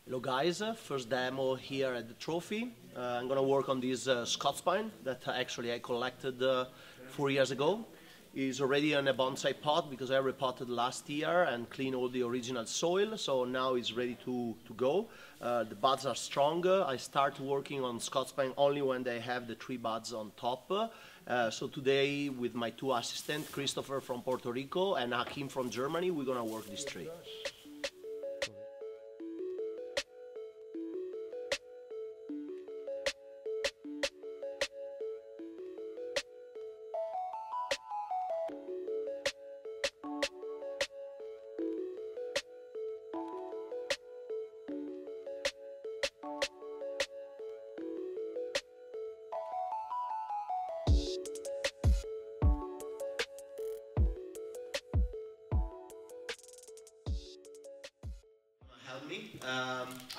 Hello guys, first demo here at the trophy. I'm gonna work on this Scots pine that actually I collected 4 years ago. It's already in a bonsai pot because I repotted last year and cleaned all the original soil, so now it's ready to go. The buds are stronger. I start working on Scots pine only when they have the 3 buds on top. So today with my 2 assistants, Christopher from Puerto Rico and Hakim from Germany, we're gonna work this tree.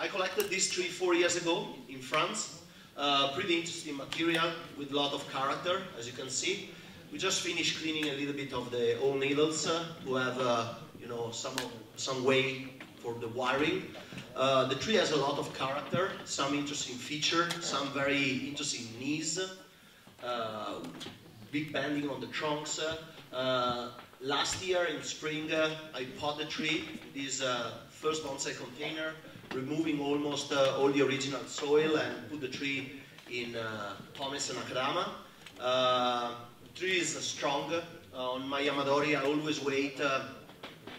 I collected this tree 4 years ago in France. Pretty interesting material with a lot of character, as you can see. We just finished cleaning a little bit of the old needles to have you know, some way for the wiring. The tree has a lot of character, some interesting feature, some very interesting knees, big bending on the trunks. Last year in spring, I potted the tree, this first bonsai container, removing almost all the original soil and put the tree in pumice and akadama. The tree is strong. On my Yamadori, I always wait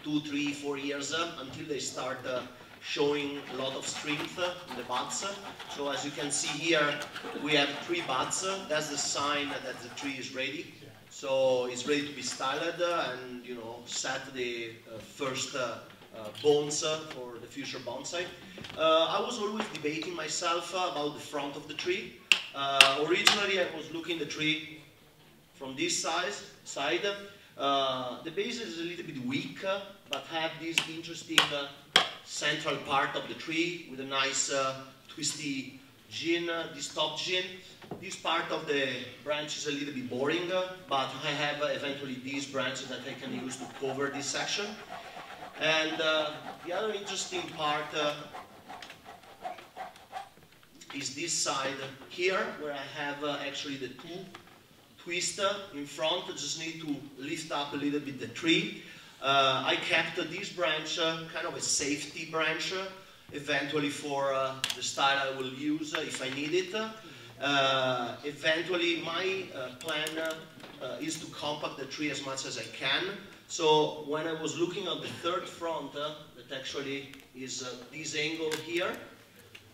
2, 3, 4 years until they start showing a lot of strength in the buds. So as you can see here, we have 3 buds. That's the sign that the tree is ready. So it's ready to be styled and, you know, set the first bones for the future bonsai. I was always debating myself about the front of the tree. Originally I was looking at the tree from this side. The base is a little bit weak, but have this interesting central part of the tree with a nice twisty gene, this top gene. This part of the branch is a little bit boring, but I have eventually these branches that I can use to cover this section. And the other interesting part is this side here, where I have actually the 2 twists in front. I just need to lift up a little bit the tree. I kept this branch kind of a safety branch, eventually for the style I will use if I need it. Eventually my plan is to compact the tree as much as I can. So when I was looking at the third front, that actually is this angle here,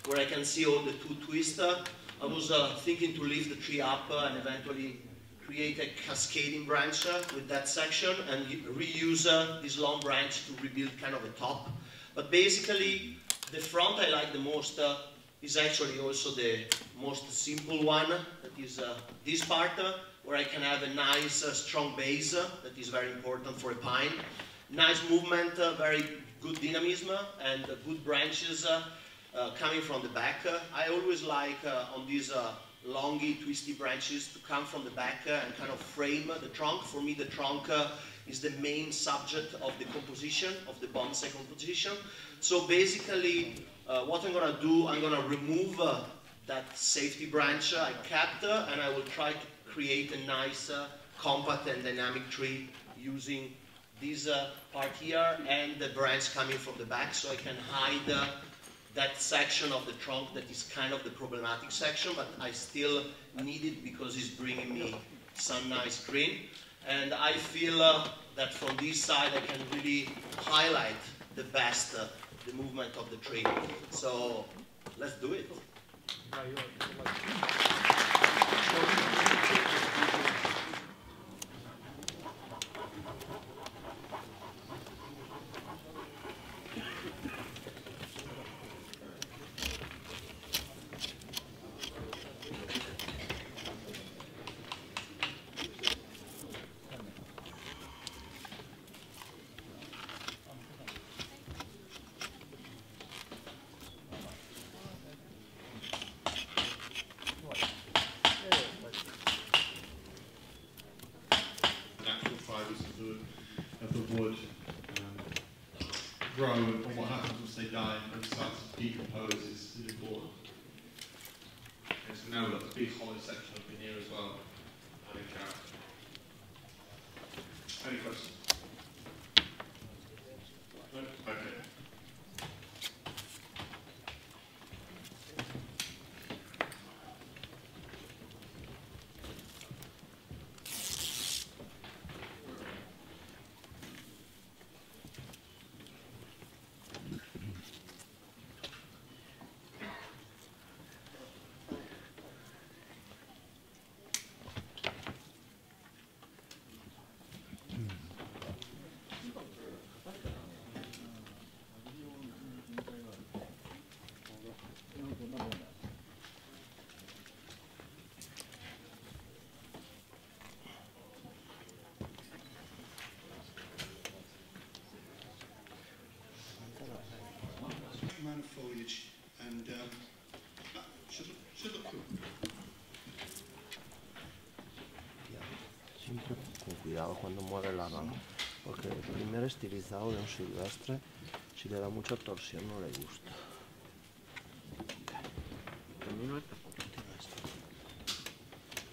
where I can see all the 2 twists, I was thinking to lift the tree up and eventually create a cascading branch with that section and reuse this long branch to rebuild kind of a top. But basically, the front I like the most is actually also the most simple one, that is this part, where I can have a nice strong base that is very important for a pine. Nice movement, very good dynamism, and good branches coming from the back. I always like on these longy, twisty branches to come from the back and kind of frame the trunk. For me, the trunk is the main subject of the composition, of the bonsai composition. So basically, what I'm going to do, I'm going to remove that safety branch I kept, and I will try to create a nice, compact and dynamic tree using this part here and the branch coming from the back, so I can hide that section of the trunk that is kind of the problematic section, but I still need it because it's bringing me some nice green. And I feel that from this side I can really highlight the best the movement of the tree. So let's do it. Of the wood grow, and what happens with they die and start to decompose is important. And so now we've got the big hollow section up in here as well, adding character. Any questions? No? Okay. Amount of foliage and should look cool. Siempre con cuidado cuando mueve la rama, porque el primer estilizado de un silvestre, si le da mucha torsión no le gusta.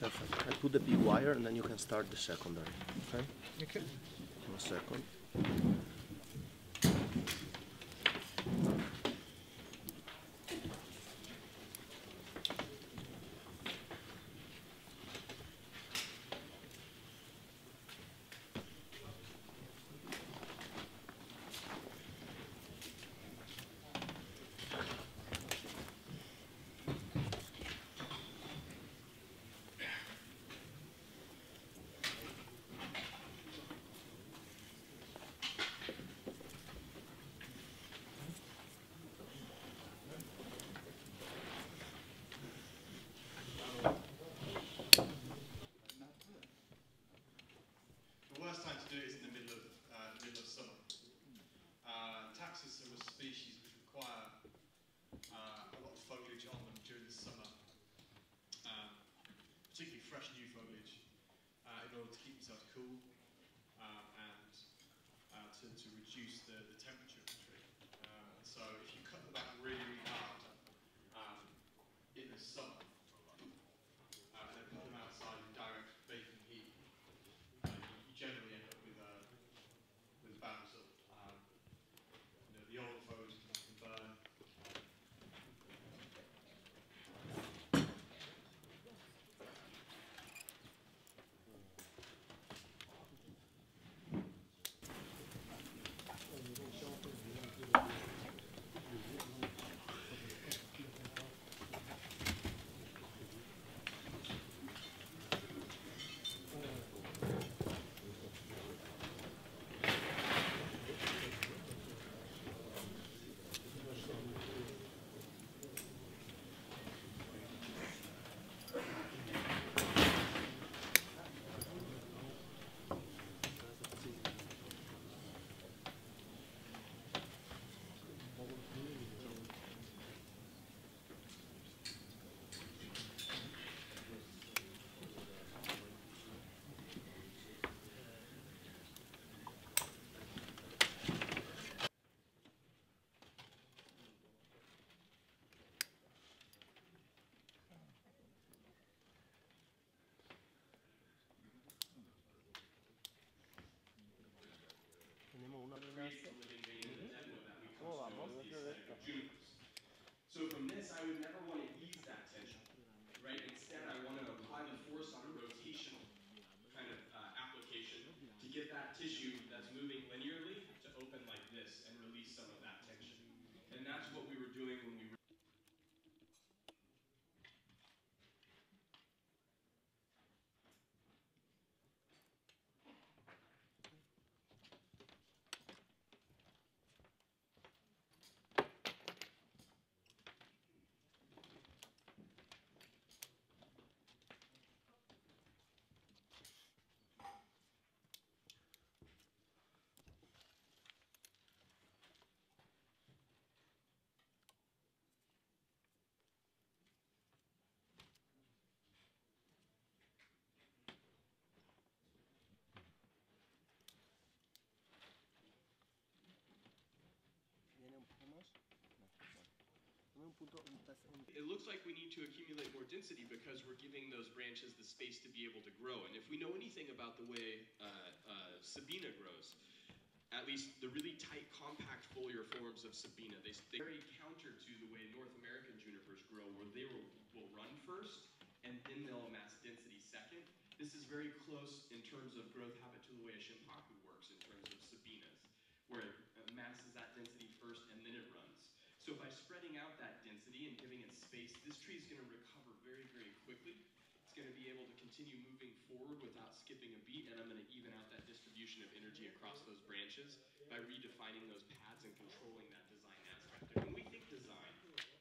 Perfect. I put the big wire and then you can start the secondary. Okay? Okay. A second. Species which require a lot of foliage on them during the summer, particularly fresh new foliage, in order to keep themselves cool and to reduce the temperature of the tree. So if you cut them back really, really hard in the summer and then put them outside in direct baking heat, you generally end up with a bad result. The older foliage can burn. So from this, I would never want to ease that tension, right? Instead, I want to apply the force on a rotational kind of application to get that tissue that's moving linearly to open like this and release some of that tension. And that's what we were doing when we were It looks like we need to accumulate more density because we're giving those branches the space to be able to grow. And if we know anything about the way Sabina grows, at least the really tight, compact foliar forms of Sabina, they're very counter to the way North American junipers grow, where they will run first, and then they'll amass density second. This is very close in terms of growth habit to the way a Shinpaku works in terms of Sabinas, where it amasses that density first and then it runs. So by spreading out that density and giving it space, this tree is going to recover very, very quickly. It's going to be able to continue moving forward without skipping a beat, and I'm going to even out that distribution of energy across those branches by redefining those paths and controlling that design aspect. And when we think design,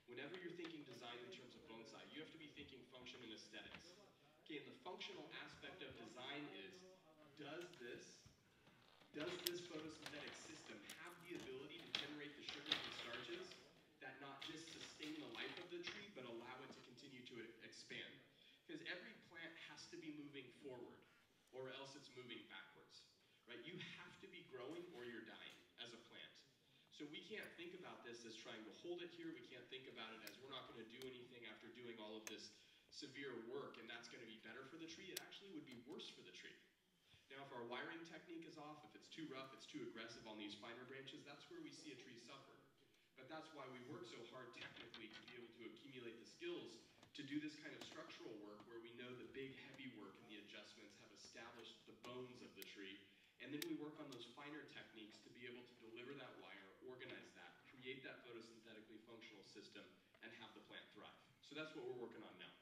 whenever you're thinking design in terms of bonsai, you have to be thinking function and aesthetics. Okay, and the functional aspect of design is, does this photosynthetic system have the ability to generate the sugars and starches that not just sustain the life of the tree, but allow it to continue to expand? Because every plant has to be moving forward, or else it's moving backwards, right? You have to be growing or you're dying as a plant. So we can't think about this as trying to hold it here. We can't think about it as we're not going to do anything after doing all of this severe work, and that's going to be better for the tree. It actually would be worse for the tree. Now, if our wiring technique is off, if it's too rough, it's too aggressive on these finer branches, that's where we see a tree suffer. But that's why we work so hard technically to be able to accumulate the skills to do this kind of structural work where we know the big heavy work and the adjustments have established the bones of the tree, and then we work on those finer techniques to be able to deliver that wire, organize that, create that photosynthetically functional system, and have the plant thrive. So that's what we're working on now.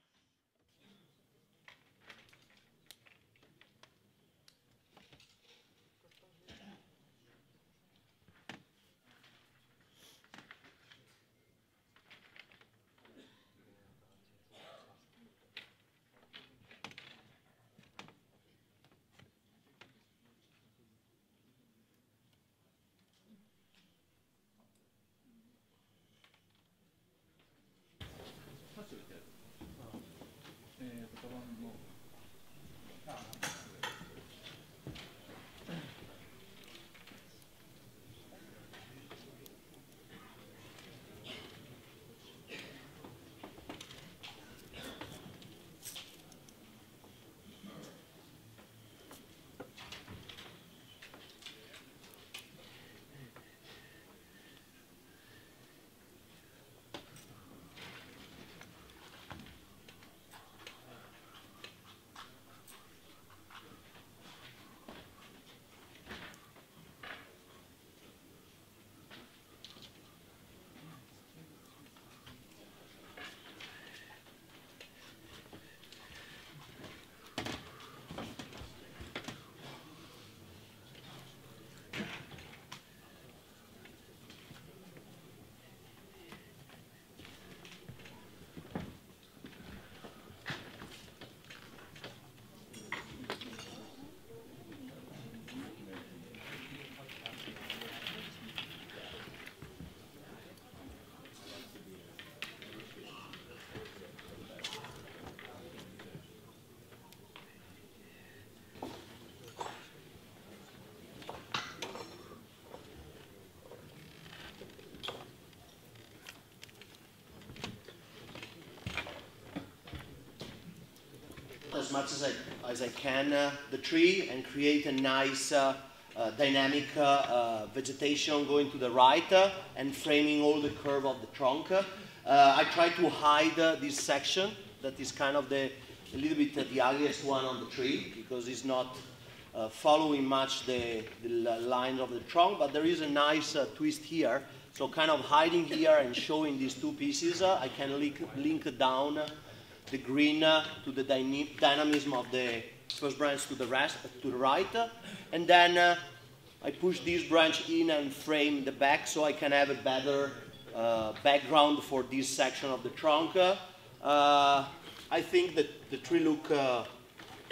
As much as I can the tree and create a nice dynamic vegetation going to the right and framing all the curve of the trunk. I try to hide this section that is kind of a little bit the ugliest one on the tree because it's not following much the line of the trunk, but there is a nice twist here. So kind of hiding here and showing these two pieces, I can link down the green to the dynamism of the first branch to the right, and then I push this branch in and frame the back so I can have a better background for this section of the trunk. I think that the tree look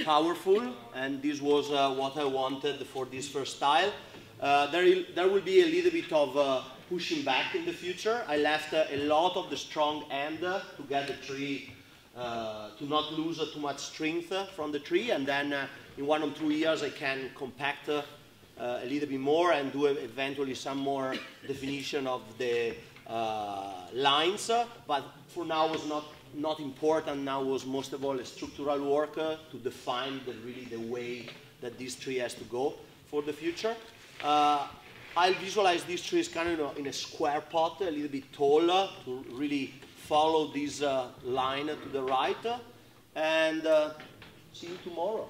powerful, and this was what I wanted for this first style. There will be a little bit of pushing back in the future. I left a lot of the strong end to get the tree to not lose too much strength from the tree, and then in 1 or 2 years I can compact a little bit more and do eventually some more definition of the lines, but for now was not important. Now was most of all a structural work to define really the way that this tree has to go for the future. I'll visualize these trees kind of in a square pot, a little bit taller, to really follow this line to the right. And see you tomorrow.